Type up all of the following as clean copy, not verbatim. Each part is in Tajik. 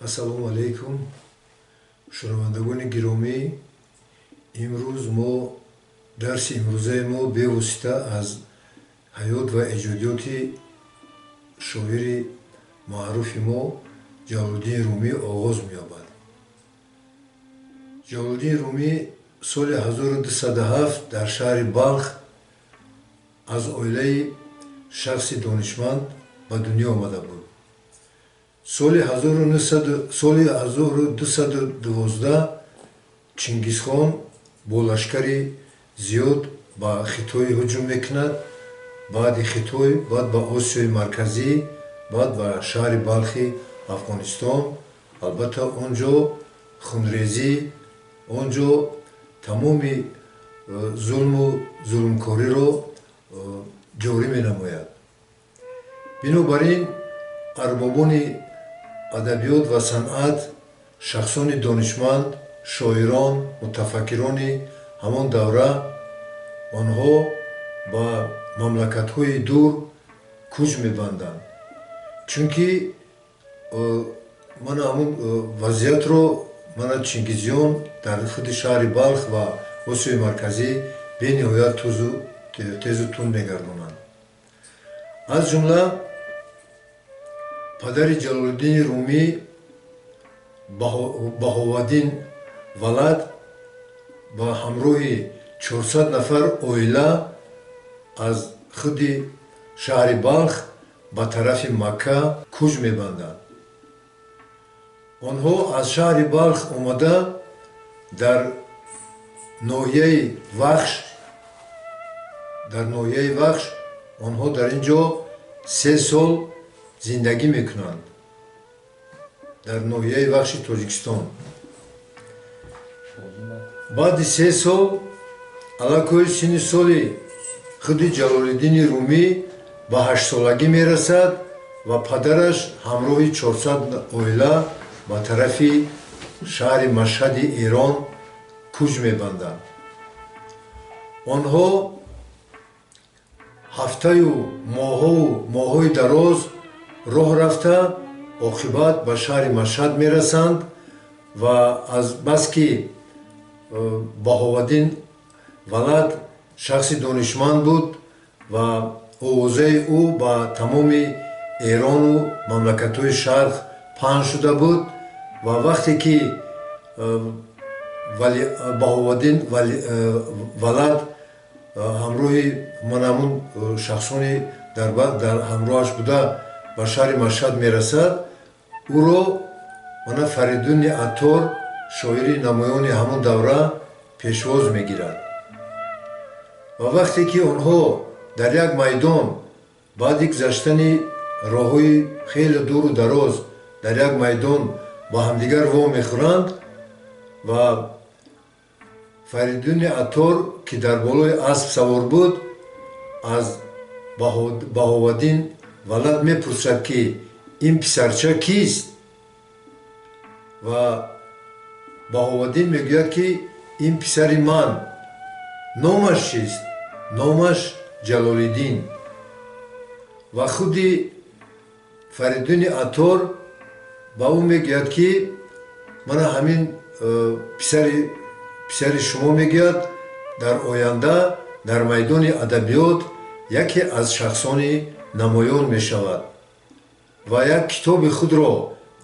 Ассалому алейкум. Шунавандагони гиромӣ, имрӯз мо дарси имрӯзаи мо бевосита аз ҳаёт ва эҷодиёти шоири маъруфи мо Ҷалолиддин Румӣ оғоз меёбад. Ҷалолиддин Румӣ соли 1207 дар шаҳри Балх аз оилаи шахси донишманд ба дунё омада буд. соли 1212 Чингизхон бо лашкари зиёд ба Хитой ҳуҷум мекунад, баъди Хитой, баъд ба Осиёи Марказӣ, баъд ба шаҳри Балхи Афғонистон. Албатта онҷо хунрезӣ, онҷо тамоми зулму зулмкориро ҷорӣ менамояд. Бинобар ин арбобони адабиёт ва санъат, шахсони донишманд, шоирон, мутафаккирони ҳамон давра, онҳо ба мамлакатҳои дур кӯч мебанданд. Чунки мана ҳамон вазъиятро мана чингизиён дар худи шаҳри Балх ва Осиёи Марказӣ бениҳоят тезу тунд мегардонанд. аз ҷумла падари Ҷалолиддини Румӣ Баҳоваддин Валад ба ҳамроҳи 400 нафар оила аз худи шаҳри Балх ба тарафи Макка кӯч мебанданд. онҳо аз шаҳри Балх омада дар ноҳияи Вахш онҳо дар ин ҷо 3 сол зиндагӣ мекунанд, дар ноҳияи Вахши Тоҷикистон. баъди 3 сол аллакои синни соли худи Ҷалолиддини Румӣ ба 8-солагӣ мерасад ва падараш ҳамроҳи 400 оила ба тарафи шаҳри Машҳади Эрон кӯч мебанданд. онҳо ҳафтаю моҳҳои дароз роҳ рафта оқибат ба шаҳри Машҳад мерасанд ва азбаски Баҳоваддин Валад шахси донишманд буд ва овозаи ӯ ба тамоми Эрону мамлакатҳои Шарқ паҳн шуда буд ва вақте ки Баҳоваддин Валад ҳамроҳи манамун шахсони дар ҳамроҳаш буда ба шаҳри Машҳад мерасад, ӯро мана Фаридуни Аттор, шоири намоёни ҳамон давра, пешвоз мегирад. ва вақте ки онҳо дар як майдон баъди гузаштани роҳҳои хеле дуру дароз дар як майдон ба ҳамдигар вом мехӯранд ва Фаридуни Аттор, ки дар болои асп савор буд, аз Баҳоваддин Валад мепурсад ки ин писарча кист? ва Баҳоваддин мегӯяд ки ин писари ман. номаш чист? номаш Ҷалолиддин. ва худи Фаридуни Аттор ба ӯ мегӯяд ки мана ҳамин писари шумо мегӯяд дар оянда дар майдони адабиёт яке аз шахсони намоён мешавад ва як китоби худро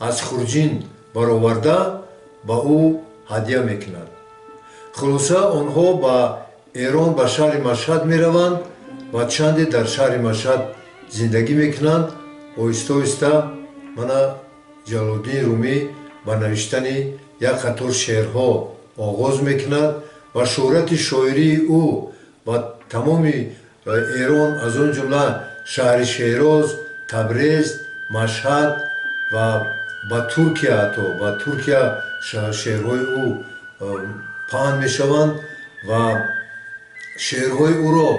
аз хурҷин бароварда ба ӯ ҳадия мекунад. хулоса онҳо ба Эрон, ба шаҳри Машҳад мераванд ва чанде дар шаҳри Машҳад зиндагӣ мекунанд. оҳиста оҳиста мана Ҷалолиддин Румӣ ба навиштани як қатор шеърҳо оғоз мекунад ва шӯҳрати шоирии ӯ ба тамоми Эрон, аз он ҷумла шаҳри Шероз, Табрез, Машҳад ва ба Туркия, ҳатто ба Туркия шеърҳои ӯ паҳн мешаванд ва шеърҳои ӯро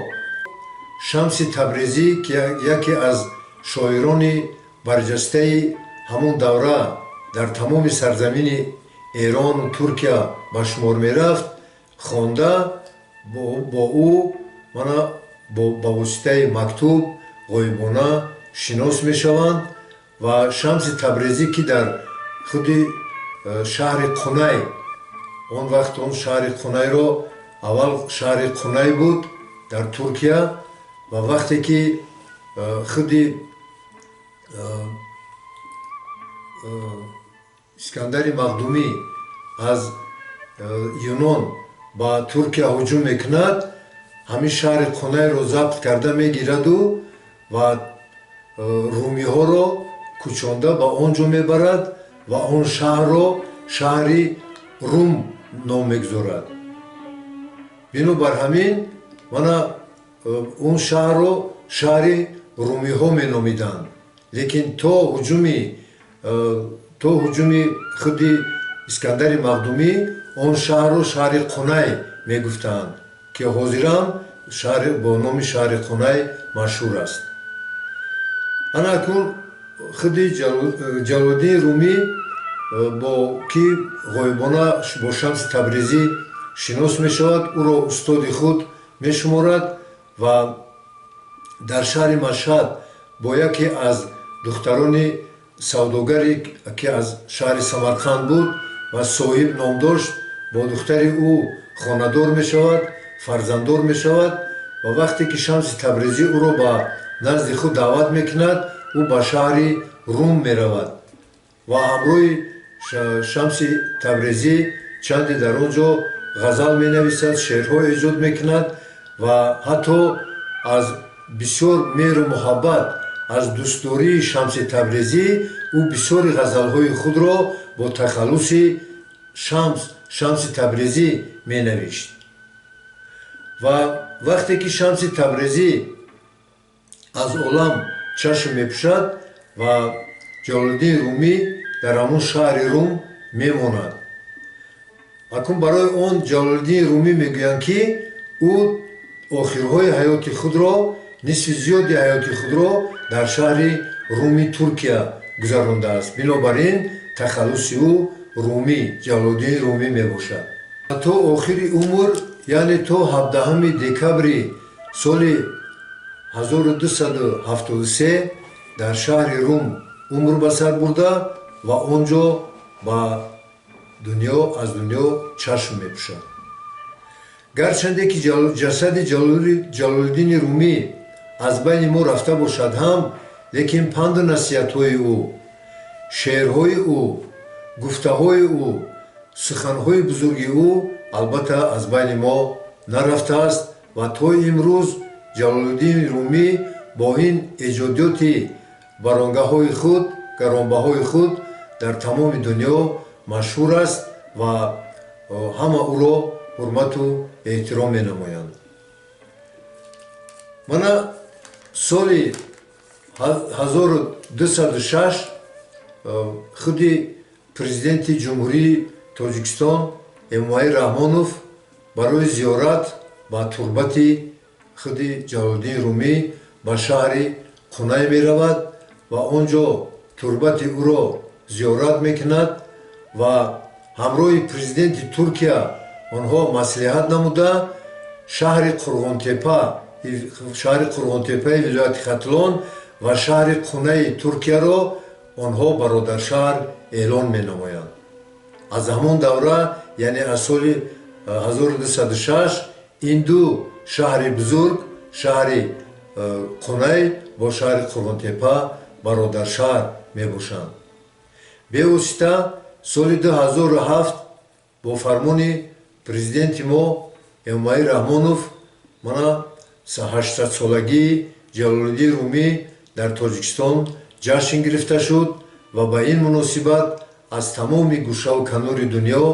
Шамси Табрезӣ, ки яке аз шоирони барҷастаи ҳамон давра дар тамоми сарзамини Эрону Туркия ба шумор мерафт, хонда бо ӯ мана ба воситаи мактуб ғоибона шинос мешаванд ва Шамси Табрезӣ, ки дар خودی شهر قونای اون وقت اون شهر قونای رو اول شهر قونای بود در ترکیه و وقتی که خودی اسکندر مقدومی از یونان با ترکیه هجوم میکند همین شهر قونای رو ضبط کرده میگیرد و رومی ها رو کوچانده با اونجا میبرد و اون شهر رو شهری روم نام میگذارد. بنابر همین مانا اون شهر رو شهری رومی ها مینامیدند. لیکن تو هجومی خودی اسکندر مقدومی اون شهر رو شهر قونای میگفتند که حاضران شهر با نام شهر قونای مشهور است. انا اکنون خودی جلال‌الدین رومی با کی غایبانه با شمس تبریزی شناس می شود او را استاد خود می شمارد و در شهر مشهد با یکی از دختران سوداگری که از شهر سمرقند بود و صاحب نام داشت با دختر او خانه‌دار می شود فرزنددار می شود و وقتی که شمس تبریزی او را به نزد خود دعوت می کند او به شهر روم می رود و همراه شمس تبریزی چندی در اونجا غزل می نویسد شعرها ایجاد می کند و حتی از بسیار مهر و محبت از دوستداری شمس تبریزی او بسیار غزلهای خود را با تخلص شمس تبریزی می نوشت و وقتی که شمس تبریزی از عالم چشم می پوشد و جلال‌الدین رومی در همون شهر روم می ماند. اکنون برای اون جلال‌الدین رومی می گویند که او آخرهای حیات خود را نصف زیادی حیات خود را در شهر رومی ترکیه گذرانده است. بنابراین تخلص او رومی جلال‌الدین رومی می باشد. تا آخر عمر یعنی تا 17 دکبر سال 1273 در شهر روم عمر به سر برده و اونجا با از دنیا چشم می پوشد. گرچنده که جسد جلال‌الدین رومی از بین ما رفته باشد هم لیکن پند و نصیحت‌های او شعرهای او گفته‌های او سخن‌های بزرگ او البته از بین ما نرفته است و تا امروز جلال‌الدین رومی با این ایجادات برانگاه‌های خود گرانبهای خود در تمام دنیا مشهور است و همه او را حرمت و احترام می‌نمایند. مانا سال 1206 خودی президент ҷумҳурии Тоҷикистон Эмомали Раҳмонов барои зиёрат ба турбати худи Ҷалолиддин Румӣ ба шаҳри Қунай меравад ва он ҷо турбати ӯро зиёрат мекунад ва ҳамроҳи президенти Туркия онҳо маслиҳат намуда шаҳри Қурғонтепаи вилояти Хатлон ва шаҳри Қунаи Туркияро онҳо бародаршаҳр эълон менамоянд. аз ҳамон давра яъне аз соли 1206 ин ду шаҳри бузург шаҳри Қунай бо шаҳри Қурғонтепа бародаршаҳр мебошанд. бевосита соли 2007 бо фармони президенти мо Эмомали Раҳмонов мана 800-солагии Ҷалолиддин Румӣ дар Тоҷикистон ҷашн гирифта шуд ва ба ин муносибат аз тамоми гӯшаву канори дунё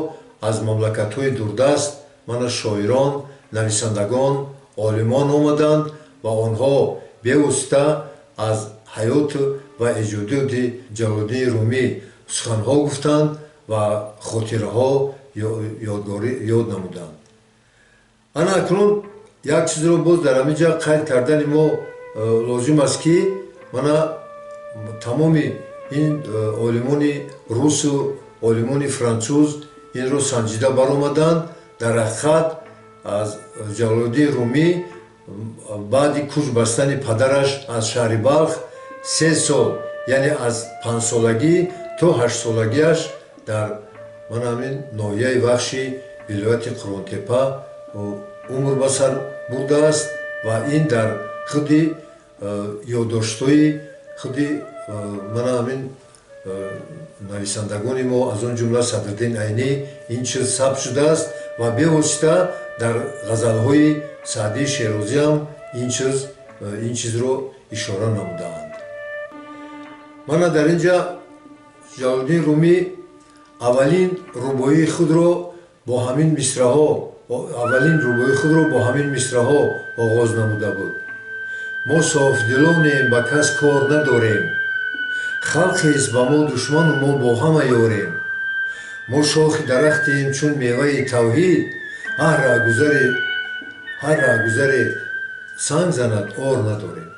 аз мамлакатҳои дурдаст мана шоирон нависандагон олимон омаданд ва онҳо бевосита аз ҳаёту ва эҷодиёти Ҷалолиддин Румӣ суханҳо гуфтанд ва хотираҳо ёд намуданд. ана акнун як чизро боз дар ҳамин ҷа қайд кардани мо лозим аст ки мана тамоми ин олимони русу олимони француз инро санҷида баромаданд. дар ҳақиқат аз Ҷалолиддин Румӣ баъди куч бастани падараш аз шаҳри Балх 3 сол яъне аз 5-солагӣ то то 8 солагиаш дар ман ҳамин ноҳияи вахши вилояти Қуронтепа умр ба сар бурдааст ва ин дар худи ёддоштҳои худи ман ҳамин нависандагони мо аз он ҷумла Садриддин Айнӣ ин чиз сабт шудааст ва бевосита дар ғазалҳои Саъдии Шерозиам ин чизро ишора намудаанд. мана дар ин ҷа Ҷалолиддин Румӣ аввалин рубоии худро бо ҳамин мисраҳо оғоз намуда буд. мо софдилонем, ба кас кор надорем, халқест ба мо душману мо бо ҳама ёрем. мо шохи дарахтем чун меваи тавҳид, ҳар раҳгузаре санг занад ор надорем.